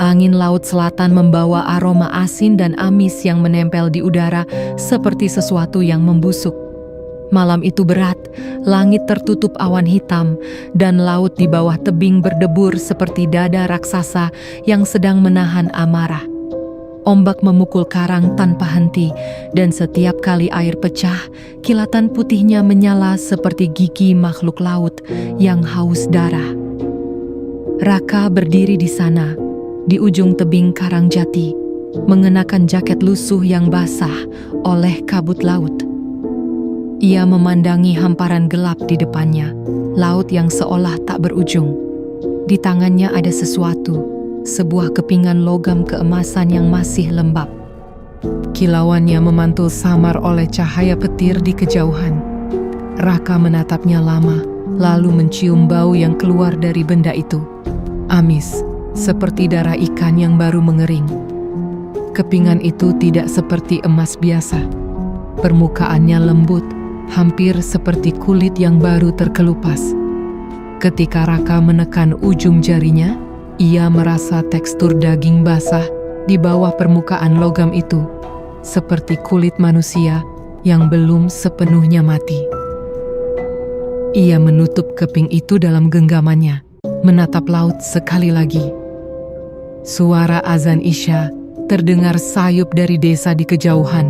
Angin laut selatan membawa aroma asin dan amis yang menempel di udara seperti sesuatu yang membusuk. Malam itu berat, langit tertutup awan hitam, dan laut di bawah tebing berdebur seperti dada raksasa yang sedang menahan amarah. Ombak memukul karang tanpa henti, dan setiap kali air pecah, kilatan putihnya menyala seperti gigi makhluk laut yang haus darah. Raka berdiri di sana, di ujung tebing karang jati, mengenakan jaket lusuh yang basah oleh kabut laut. Ia memandangi hamparan gelap di depannya, laut yang seolah tak berujung. Di tangannya ada sesuatu, sebuah kepingan logam keemasan yang masih lembab. Kilauannya memantul samar oleh cahaya petir di kejauhan. Raka menatapnya lama, lalu mencium bau yang keluar dari benda itu. Amis, seperti darah ikan yang baru mengering. Kepingan itu tidak seperti emas biasa. Permukaannya lembut, hampir seperti kulit yang baru terkelupas. Ketika Raka menekan ujung jarinya, ia merasa tekstur daging basah di bawah permukaan logam itu, seperti kulit manusia yang belum sepenuhnya mati. Ia menutup keping itu dalam genggamannya, menatap laut sekali lagi. Suara azan Isya terdengar sayup dari desa di kejauhan,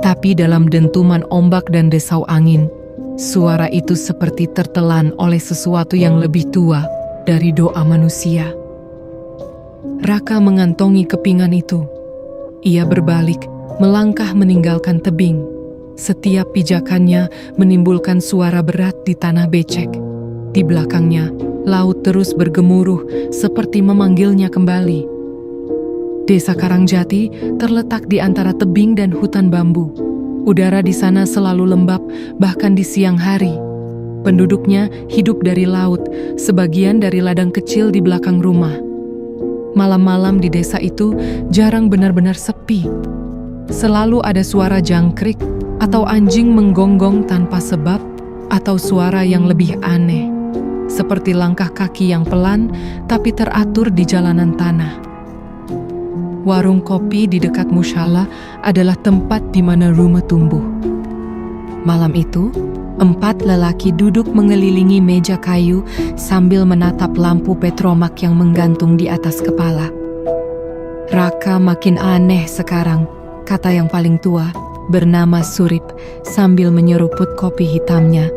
tapi dalam dentuman ombak dan desau angin, suara itu seperti tertelan oleh sesuatu yang lebih tua dari doa manusia. Raka mengantongi kepingan itu. Ia berbalik, melangkah meninggalkan tebing. Setiap pijakannya menimbulkan suara berat di tanah becek. Di belakangnya, laut terus bergemuruh seperti memanggilnya kembali. Desa Karangjati terletak di antara tebing dan hutan bambu. Udara di sana selalu lembab, bahkan di siang hari. Penduduknya hidup dari laut, sebagian dari ladang kecil di belakang rumah. Malam-malam di desa itu jarang benar-benar sepi. Selalu ada suara jangkrik atau anjing menggonggong tanpa sebab, atau suara yang lebih aneh, seperti langkah kaki yang pelan tapi teratur di jalanan tanah. Warung kopi di dekat musala adalah tempat di mana rumah tumbuh. Malam itu, 4 lelaki duduk mengelilingi meja kayu sambil menatap lampu petromak yang menggantung di atas kepala. Raka makin aneh sekarang, kata yang paling tua, bernama Surip, sambil menyeruput kopi hitamnya.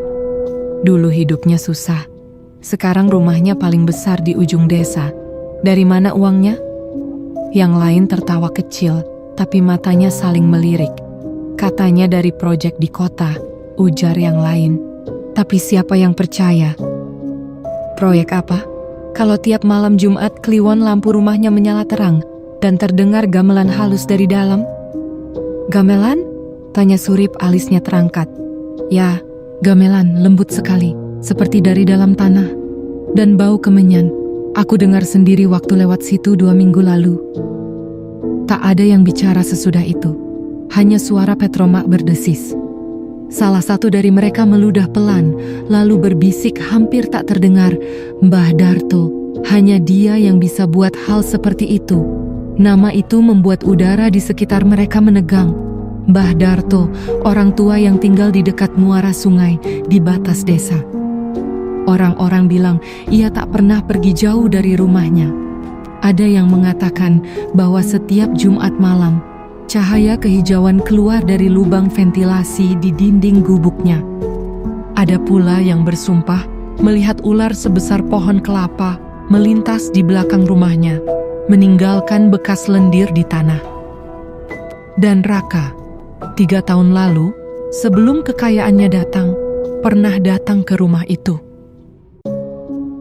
Dulu hidupnya susah. Sekarang rumahnya paling besar di ujung desa. Dari mana uangnya? Yang lain tertawa kecil, tapi matanya saling melirik. Katanya dari proyek di kota, ujar yang lain. Tapi siapa yang percaya? Proyek apa? Kalau tiap malam Jumat Kliwon lampu rumahnya menyala terang dan terdengar gamelan halus dari dalam. Gamelan? Tanya Surip, alisnya terangkat. Ya, gamelan lembut sekali, seperti dari dalam tanah. Dan bau kemenyan. Aku dengar sendiri waktu lewat situ 2 minggu lalu. Tak ada yang bicara sesudah itu. Hanya suara petromak berdesis. Salah satu dari mereka meludah pelan, lalu berbisik hampir tak terdengar, "Mbah Darto, hanya dia yang bisa buat hal seperti itu." Nama itu membuat udara di sekitar mereka menegang. Mbah Darto, orang tua yang tinggal di dekat muara sungai di batas desa. Orang-orang bilang ia tak pernah pergi jauh dari rumahnya. Ada yang mengatakan bahwa setiap Jumat malam, cahaya kehijauan keluar dari lubang ventilasi di dinding gubuknya. Ada pula yang bersumpah melihat ular sebesar pohon kelapa melintas di belakang rumahnya, meninggalkan bekas lendir di tanah. Dan Raka, 3 tahun lalu, sebelum kekayaannya datang, pernah datang ke rumah itu.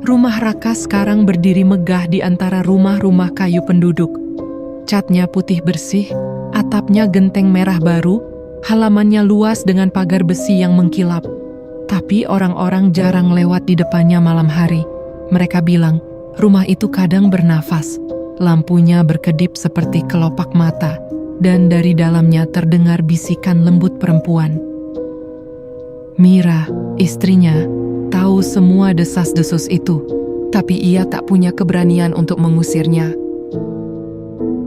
Rumah Raka sekarang berdiri megah di antara rumah-rumah kayu penduduk. Catnya putih bersih, atapnya genteng merah baru, halamannya luas dengan pagar besi yang mengkilap. Tapi orang-orang jarang lewat di depannya malam hari. Mereka bilang, rumah itu kadang bernafas. Lampunya berkedip seperti kelopak mata, dan dari dalamnya terdengar bisikan lembut perempuan. Mira, istrinya, tahu semua desas-desus itu, tapi ia tak punya keberanian untuk mengusirnya.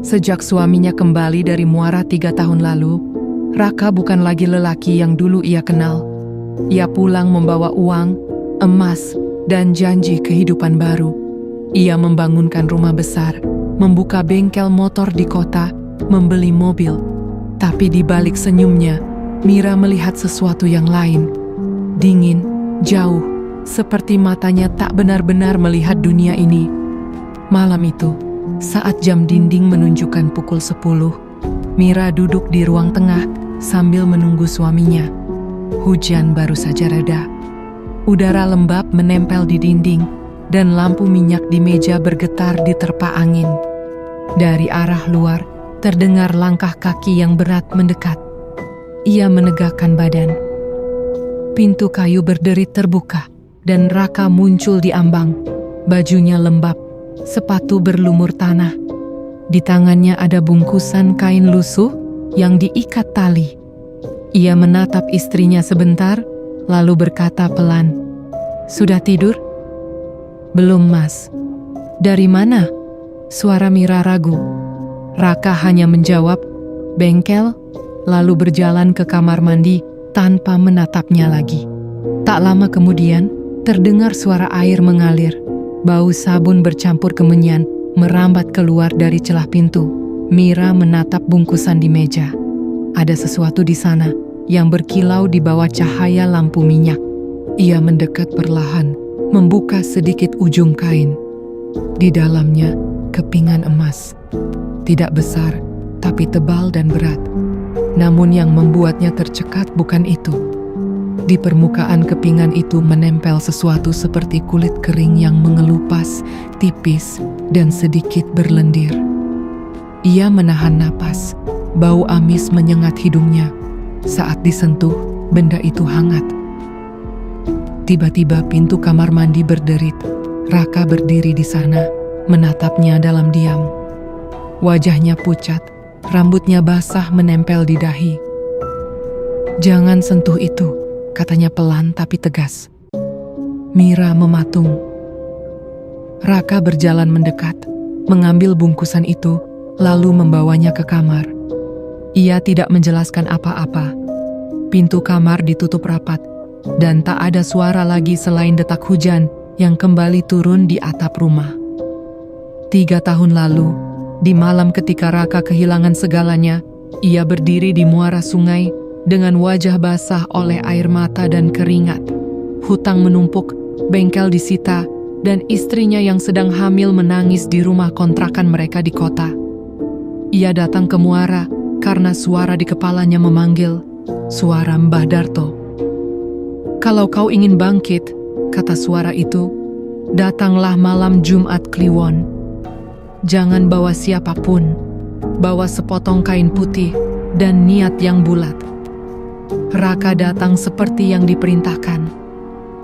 Sejak suaminya kembali dari Muara 3 tahun lalu, Raka bukan lagi lelaki yang dulu ia kenal. Ia pulang membawa uang, emas, dan janji kehidupan baru. Ia membangunkan rumah besar, membuka bengkel motor di kota, membeli mobil. Tapi di balik senyumnya, Mira melihat sesuatu yang lain. Dingin, jauh, seperti matanya tak benar-benar melihat dunia ini. Malam itu, saat jam dinding menunjukkan pukul 10, Mira duduk di ruang tengah sambil menunggu suaminya. Hujan baru saja reda. Udara lembab menempel di dinding, dan lampu minyak di meja bergetar diterpa angin. Dari arah luar, terdengar langkah kaki yang berat mendekat. Ia menegakkan badan. Pintu kayu berderit terbuka, dan Raka muncul di ambang. Bajunya lembab, sepatu berlumur tanah. Di tangannya ada bungkusan kain lusuh yang diikat tali. Ia menatap istrinya sebentar, lalu berkata pelan, "Sudah tidur?" "Belum, Mas." "Dari mana?" Suara Mira ragu. Raka hanya menjawab, "Bengkel," lalu berjalan ke kamar mandi tanpa menatapnya lagi. Tak lama kemudian, terdengar suara air mengalir. Bau sabun bercampur kemenyan merambat keluar dari celah pintu. Mira menatap bungkusan di meja. Ada sesuatu di sana yang berkilau di bawah cahaya lampu minyak. Ia mendekat perlahan, membuka sedikit ujung kain. Di dalamnya, kepingan emas. Tidak besar, tapi tebal dan berat. Namun yang membuatnya tercekat bukan itu. Di permukaan kepingan itu menempel sesuatu seperti kulit kering yang mengelupas, tipis, dan sedikit berlendir. Ia menahan napas. Bau amis menyengat hidungnya. Saat disentuh, benda itu hangat. Tiba-tiba pintu kamar mandi berderit. Raka berdiri di sana, menatapnya dalam diam. Wajahnya pucat, rambutnya basah menempel di dahi. "Jangan sentuh itu," katanya pelan tapi tegas. Mira mematung. Raka berjalan mendekat, mengambil bungkusan itu, lalu membawanya ke kamar. Ia tidak menjelaskan apa-apa. Pintu kamar ditutup rapat, dan tak ada suara lagi selain detak hujan yang kembali turun di atap rumah. 3 tahun lalu, di malam ketika Raka kehilangan segalanya, ia berdiri di muara sungai dengan wajah basah oleh air mata dan keringat. Hutang menumpuk, bengkel disita, dan istrinya yang sedang hamil menangis di rumah kontrakan mereka di kota. Ia datang ke muara karena suara di kepalanya memanggil, suara Mbah Darto. "Kalau kau ingin bangkit," kata suara itu, "datanglah malam Jumat Kliwon. Jangan bawa siapapun, bawa sepotong kain putih dan niat yang bulat." Raka datang seperti yang diperintahkan.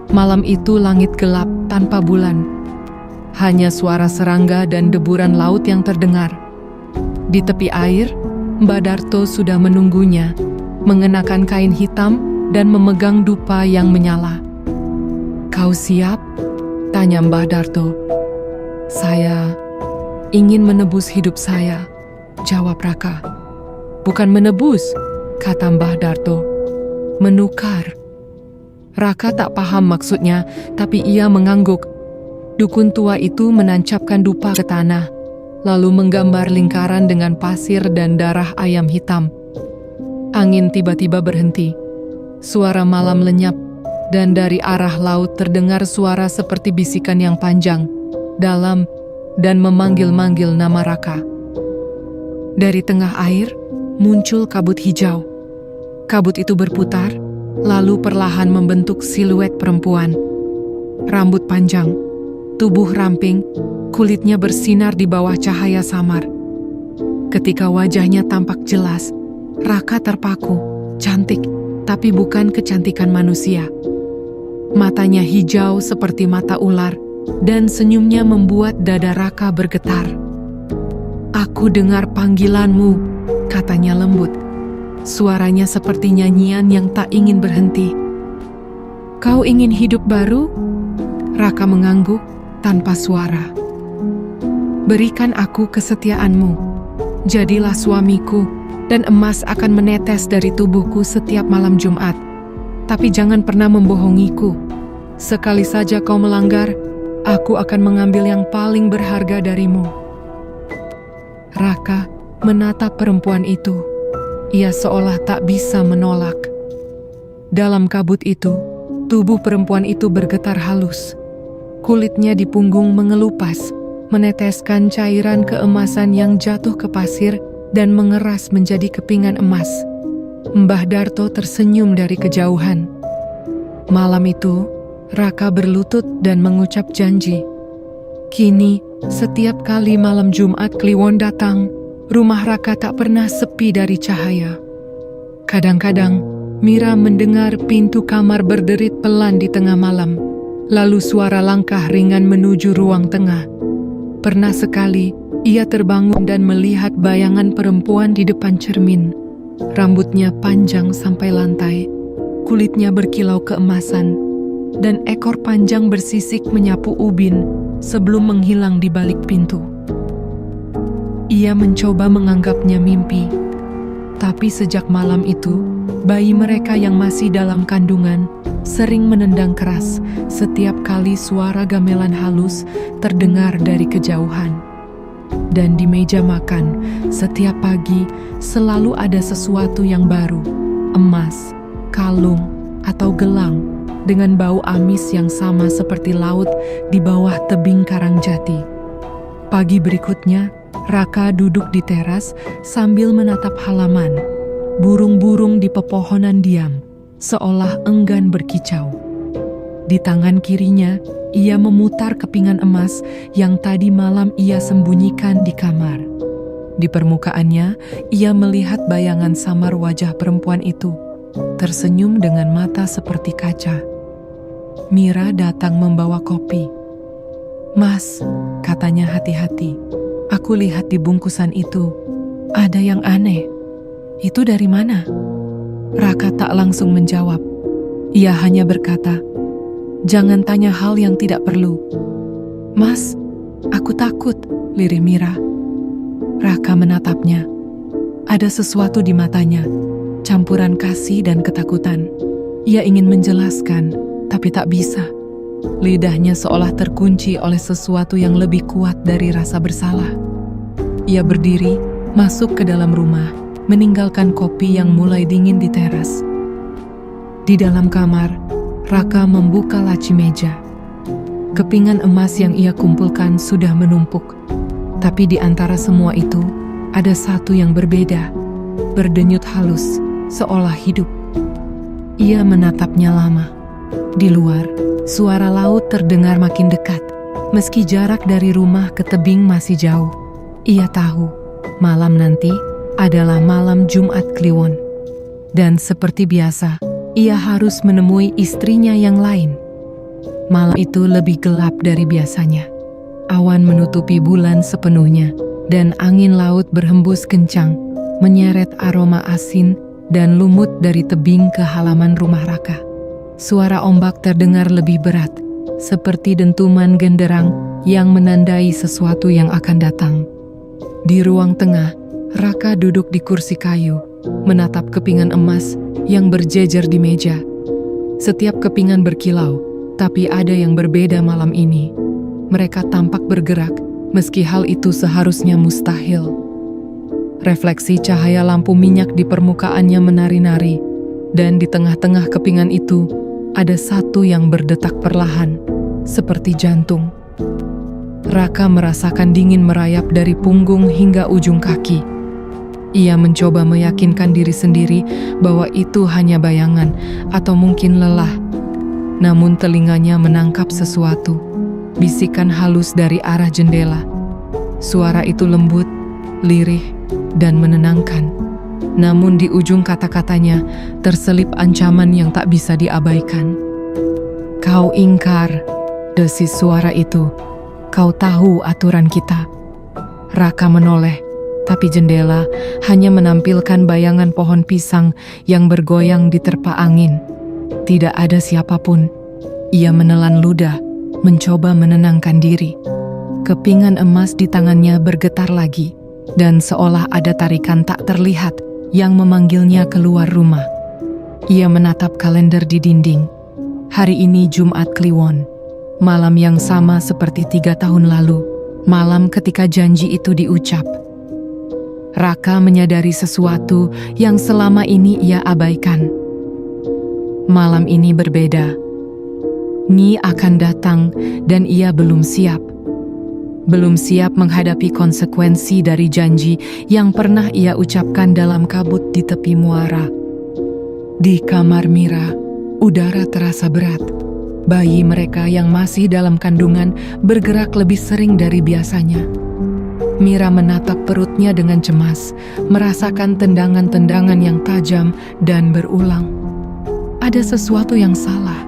Malam itu langit gelap tanpa bulan. Hanya suara serangga dan deburan laut yang terdengar. Di tepi air, Mbah Darto sudah menunggunya, mengenakan kain hitam dan memegang dupa yang menyala. "Kau siap?" tanya Mbah Darto. "Saya ingin menebus hidup saya," jawab Raka. "Bukan menebus," kata Mbah Darto. "Menukar." Raka tak paham maksudnya, tapi ia mengangguk. Dukun tua itu menancapkan dupa ke tanah, lalu menggambar lingkaran dengan pasir dan darah ayam hitam. Angin tiba-tiba berhenti. Suara malam lenyap, dan dari arah laut terdengar suara seperti bisikan yang panjang, dalam, dan memanggil-manggil nama Raka. Dari tengah air, muncul kabut hijau. Kabut itu berputar, lalu perlahan membentuk siluet perempuan. Rambut panjang, tubuh ramping, kulitnya bersinar di bawah cahaya samar. Ketika wajahnya tampak jelas, Raka terpaku, cantik, tapi bukan kecantikan manusia. Matanya hijau seperti mata ular, dan senyumnya membuat dada Raka bergetar. "Aku dengar panggilanmu," katanya lembut. Suaranya seperti nyanyian yang tak ingin berhenti. "Kau ingin hidup baru?" Raka mengangguk tanpa suara. "Berikan aku kesetiaanmu." Jadilah suamiku, dan emas akan menetes dari tubuhku setiap malam Jumat. Tapi jangan pernah membohongiku. Sekali saja kau melanggar, aku akan mengambil yang paling berharga darimu." Raka menatap perempuan itu. Ia seolah tak bisa menolak. Dalam kabut itu, tubuh perempuan itu bergetar halus. Kulitnya di punggung mengelupas, meneteskan cairan keemasan yang jatuh ke pasir dan mengeras menjadi kepingan emas. Mbah Darto tersenyum dari kejauhan. Malam itu, Raka berlutut dan mengucap janji. Kini, setiap kali malam Jumat Kliwon datang, rumah Raka tak pernah sepi dari cahaya. Kadang-kadang, Mira mendengar pintu kamar berderit pelan di tengah malam, lalu suara langkah ringan menuju ruang tengah. Pernah sekali, ia terbangun dan melihat bayangan perempuan di depan cermin. Rambutnya panjang sampai lantai, kulitnya berkilau keemasan, dan ekor panjang bersisik menyapu ubin sebelum menghilang di balik pintu. Ia mencoba menganggapnya mimpi, tapi sejak malam itu, bayi mereka yang masih dalam kandungan sering menendang keras setiap kali suara gamelan halus terdengar dari kejauhan. Dan di meja makan, setiap pagi selalu ada sesuatu yang baru, emas, kalung, atau gelang, dengan bau amis yang sama seperti laut di bawah tebing Karangjati. Pagi berikutnya, Raka duduk di teras sambil menatap halaman. Burung-burung di pepohonan diam, seolah enggan berkicau. Di tangan kirinya, ia memutar kepingan emas yang tadi malam ia sembunyikan di kamar. Di permukaannya, ia melihat bayangan samar wajah perempuan itu, tersenyum dengan mata seperti kaca. Mira datang membawa kopi. "Mas," katanya hati-hati, "aku lihat di bungkusan itu ada yang aneh. Itu dari mana?" Raka tak langsung menjawab. Ia hanya berkata, "Jangan tanya hal yang tidak perlu." "Mas, aku takut," lirih Mira. Raka menatapnya. Ada sesuatu di matanya, campuran kasih dan ketakutan. Ia ingin menjelaskan, tapi tak bisa. Lidahnya seolah terkunci oleh sesuatu yang lebih kuat dari rasa bersalah. Ia berdiri, masuk ke dalam rumah, meninggalkan kopi yang mulai dingin di teras. Di dalam kamar, Raka membuka laci meja. Kepingan emas yang ia kumpulkan sudah menumpuk. Tapi di antara semua itu, ada satu yang berbeda, berdenyut halus, seolah hidup. Ia menatapnya lama. Di luar, suara laut terdengar makin dekat. Meski jarak dari rumah ke tebing masih jauh, ia tahu malam nanti adalah malam Jumat Kliwon. Dan seperti biasa, ia harus menemui istrinya yang lain. Malam itu lebih gelap dari biasanya. Awan menutupi bulan sepenuhnya, dan angin laut berhembus kencang, menyeret aroma asin dan lumut dari tebing ke halaman rumah Raka. Suara ombak terdengar lebih berat, seperti dentuman genderang yang menandai sesuatu yang akan datang. Di ruang tengah, Raka duduk di kursi kayu, menatap kepingan emas yang berjejer di meja. Setiap kepingan berkilau, tapi ada yang berbeda malam ini. Mereka tampak bergerak, meski hal itu seharusnya mustahil. Refleksi cahaya lampu minyak di permukaannya menari-nari, dan di tengah-tengah kepingan itu, ada satu yang berdetak perlahan, seperti jantung. Raka merasakan dingin merayap dari punggung hingga ujung kaki. Ia mencoba meyakinkan diri sendiri bahwa itu hanya bayangan atau mungkin lelah. Namun telinganya menangkap sesuatu, bisikan halus dari arah jendela. Suara itu lembut, lirih, dan menenangkan. Namun di ujung kata-katanya terselip ancaman yang tak bisa diabaikan. "Kau ingkar," desis suara itu. "Kau tahu aturan kita." Raka menoleh, tapi jendela hanya menampilkan bayangan pohon pisang yang bergoyang diterpa angin. Tidak ada siapapun. Ia menelan ludah, mencoba menenangkan diri. Kepingan emas di tangannya bergetar lagi, dan seolah ada tarikan tak terlihat yang memanggilnya keluar rumah. Ia menatap kalender di dinding. Hari ini Jumat Kliwon, malam yang sama seperti 3 tahun lalu, malam ketika janji itu diucap. Raka menyadari sesuatu yang selama ini ia abaikan. Malam ini berbeda. Nyi akan datang dan ia belum siap. Belum siap menghadapi konsekuensi dari janji yang pernah ia ucapkan dalam kabut di tepi muara. Di kamar Mira, udara terasa berat. Bayi mereka yang masih dalam kandungan bergerak lebih sering dari biasanya. Mira menatap perutnya dengan cemas, merasakan tendangan-tendangan yang tajam dan berulang. Ada sesuatu yang salah.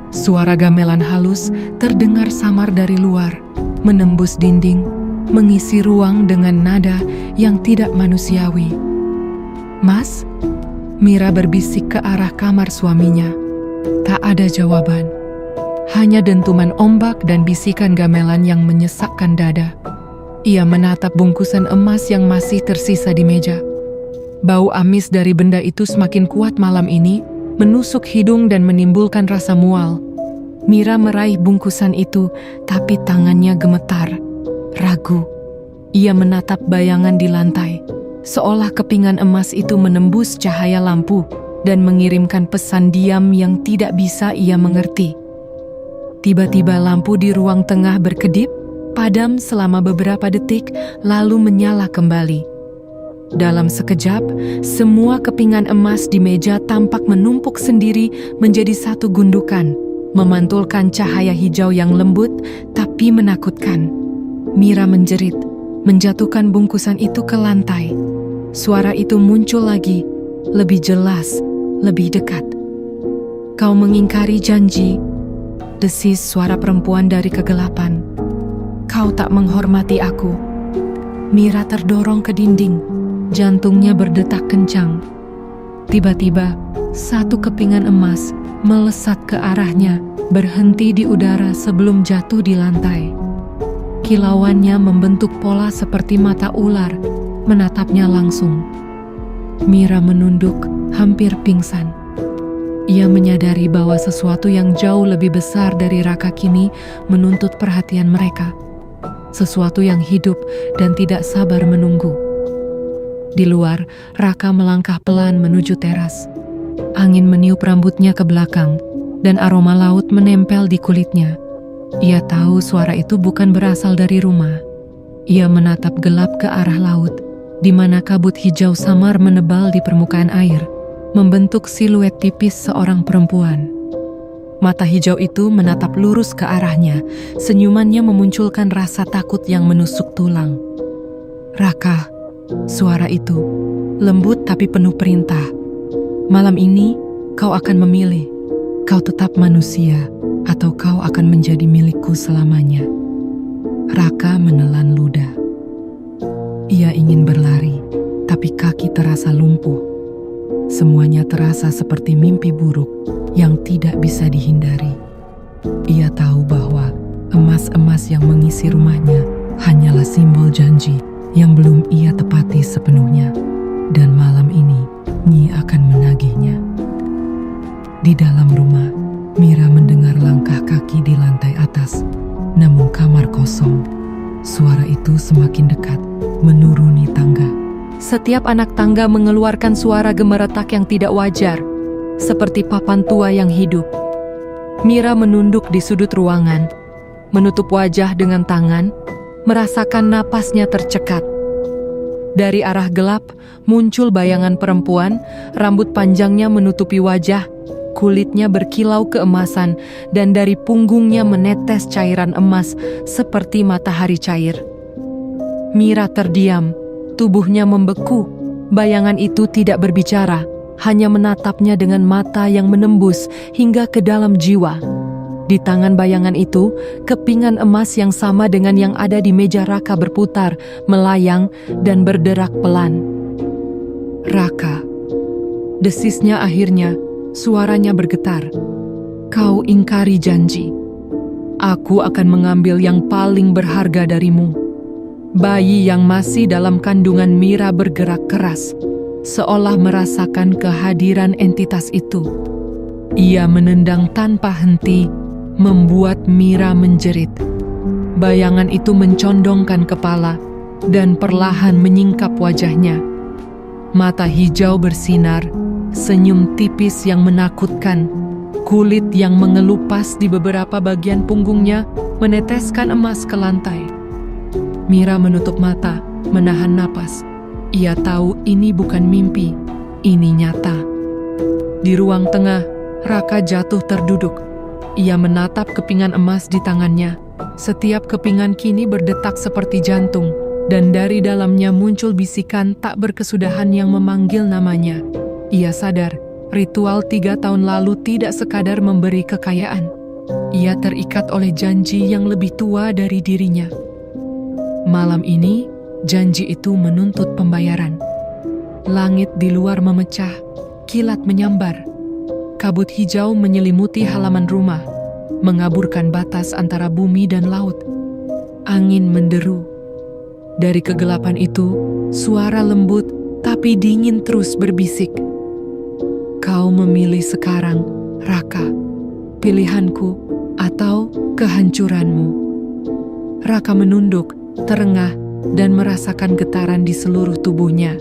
Suara gamelan halus terdengar samar dari luar, menembus dinding, mengisi ruang dengan nada yang tidak manusiawi. "Mas?" Mira berbisik ke arah kamar suaminya. Tak ada jawaban. Hanya dentuman ombak dan bisikan gamelan yang menyesakkan dada. Ia menatap bungkusan emas yang masih tersisa di meja. Bau amis dari benda itu semakin kuat malam ini, menusuk hidung dan menimbulkan rasa mual. Mira meraih bungkusan itu, tapi tangannya gemetar, ragu. Ia menatap bayangan di lantai, seolah kepingan emas itu menembus cahaya lampu dan mengirimkan pesan diam yang tidak bisa ia mengerti. Tiba-tiba lampu di ruang tengah berkedip, padam selama beberapa detik, lalu menyala kembali. Dalam sekejap, semua kepingan emas di meja tampak menumpuk sendiri menjadi satu gundukan, memantulkan cahaya hijau yang lembut tapi menakutkan. Mira menjerit, menjatuhkan bungkusan itu ke lantai. Suara itu muncul lagi, lebih jelas, lebih dekat. "Kau mengingkari janji," desis suara perempuan dari kegelapan. "Kau tak menghormati aku." Mira terdorong ke dinding. Jantungnya berdetak kencang. Tiba-tiba, satu kepingan emas melesat ke arahnya, berhenti di udara sebelum jatuh di lantai. Kilauannya membentuk pola seperti mata ular, menatapnya langsung. Mira menunduk, hampir pingsan. Ia menyadari bahwa sesuatu yang jauh lebih besar dari Raka kini menuntut perhatian mereka. Sesuatu yang hidup dan tidak sabar menunggu. Di luar, Raka melangkah pelan menuju teras. Angin meniup rambutnya ke belakang, dan aroma laut menempel di kulitnya. Ia tahu suara itu bukan berasal dari rumah. Ia menatap gelap ke arah laut, di mana kabut hijau samar menebal di permukaan air, membentuk siluet tipis seorang perempuan. Mata hijau itu menatap lurus ke arahnya, senyumannya memunculkan rasa takut yang menusuk tulang. "Raka," suara itu, lembut tapi penuh perintah. "Malam ini, kau akan memilih. Kau tetap manusia, atau kau akan menjadi milikku selamanya." Raka menelan ludah. Ia ingin berlari, tapi kaki terasa lumpuh. Semuanya terasa seperti mimpi buruk yang tidak bisa dihindari. Ia tahu bahwa emas-emas yang mengisi rumahnya hanyalah simbol janji yang belum ia tepati sepenuhnya, dan malam ini Nyi akan menagihnya. Di dalam rumah, Mira mendengar langkah kaki di lantai atas, namun kamar kosong. Suara itu semakin dekat, menuruni tangga. Setiap anak tangga mengeluarkan suara gemeretak yang tidak wajar, seperti papan tua yang hidup. Mira menunduk di sudut ruangan, menutup wajah dengan tangan, merasakan napasnya tercekat. Dari arah gelap, muncul bayangan perempuan, rambut panjangnya menutupi wajah, kulitnya berkilau keemasan, dan dari punggungnya menetes cairan emas seperti matahari cair. Mira terdiam, tubuhnya membeku. Bayangan itu tidak berbicara, hanya menatapnya dengan mata yang menembus hingga ke dalam jiwa. Di tangan bayangan itu, kepingan emas yang sama dengan yang ada di meja Raka berputar, melayang, dan berderak pelan. "Raka," desisnya akhirnya, suaranya bergetar. "Kau ingkari janji. Aku akan mengambil yang paling berharga darimu." Bayi yang masih dalam kandungan Mira bergerak keras, seolah merasakan kehadiran entitas itu. Ia menendang tanpa henti, membuat Mira menjerit. Bayangan itu mencondongkan kepala dan perlahan menyingkap wajahnya. Mata hijau bersinar, senyum tipis yang menakutkan, kulit yang mengelupas di beberapa bagian punggungnya meneteskan emas ke lantai. Mira menutup mata, menahan napas. Ia tahu ini bukan mimpi, ini nyata. Di ruang tengah, Raka jatuh terduduk. Ia menatap kepingan emas di tangannya. Setiap kepingan kini berdetak seperti jantung, dan dari dalamnya muncul bisikan tak berkesudahan yang memanggil namanya. Ia sadar, ritual 3 tahun lalu tidak sekadar memberi kekayaan. Ia terikat oleh janji yang lebih tua dari dirinya. Malam ini, janji itu menuntut pembayaran. Langit di luar memecah, kilat menyambar. Kabut hijau menyelimuti halaman rumah, mengaburkan batas antara bumi dan laut. Angin menderu. Dari kegelapan itu, suara lembut tapi dingin terus berbisik. Kau memilih sekarang, Raka, pilihanku atau kehancuranmu. Raka menunduk, terengah, dan merasakan getaran di seluruh tubuhnya.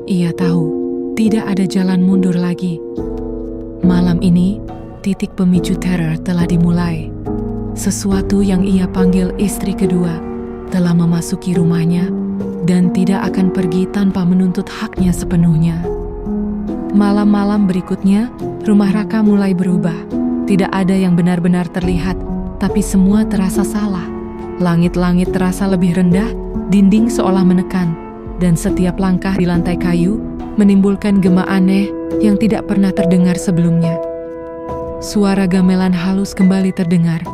Ia tahu, tidak ada jalan mundur lagi. Malam ini, titik pemicu teror telah dimulai. Sesuatu yang ia panggil istri kedua telah memasuki rumahnya dan tidak akan pergi tanpa menuntut haknya sepenuhnya. Malam-malam berikutnya, rumah Raka mulai berubah. Tidak ada yang benar-benar terlihat, tapi semua terasa salah. Langit-langit terasa lebih rendah, dinding seolah menekan, dan setiap langkah di lantai kayu menimbulkan gema aneh yang tidak pernah terdengar sebelumnya. Suara gamelan halus kembali terdengar,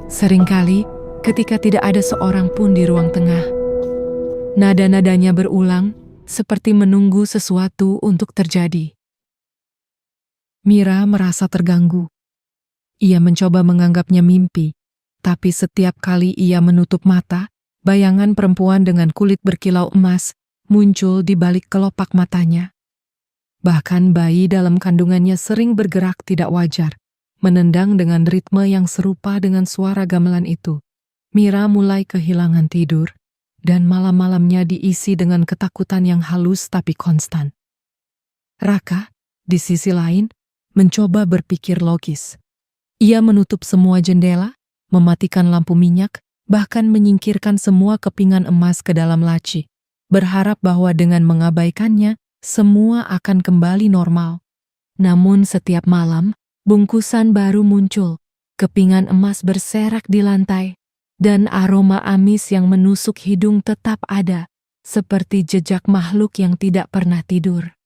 seringkali ketika tidak ada seorang pun di ruang tengah. Nada-nadanya berulang, seperti menunggu sesuatu untuk terjadi. Mira merasa terganggu. Ia mencoba menganggapnya mimpi, tapi setiap kali ia menutup mata, bayangan perempuan dengan kulit berkilau emas muncul di balik kelopak matanya. Bahkan bayi dalam kandungannya sering bergerak tidak wajar, menendang dengan ritme yang serupa dengan suara gamelan itu. Mira mulai kehilangan tidur, dan malam-malamnya diisi dengan ketakutan yang halus tapi konstan. Raka, di sisi lain, mencoba berpikir logis. Ia menutup semua jendela, mematikan lampu minyak, bahkan menyingkirkan semua kepingan emas ke dalam laci, berharap bahwa dengan mengabaikannya, semua akan kembali normal. Namun setiap malam, bungkusan baru muncul, kepingan emas berserak di lantai, dan aroma amis yang menusuk hidung tetap ada, seperti jejak makhluk yang tidak pernah tidur.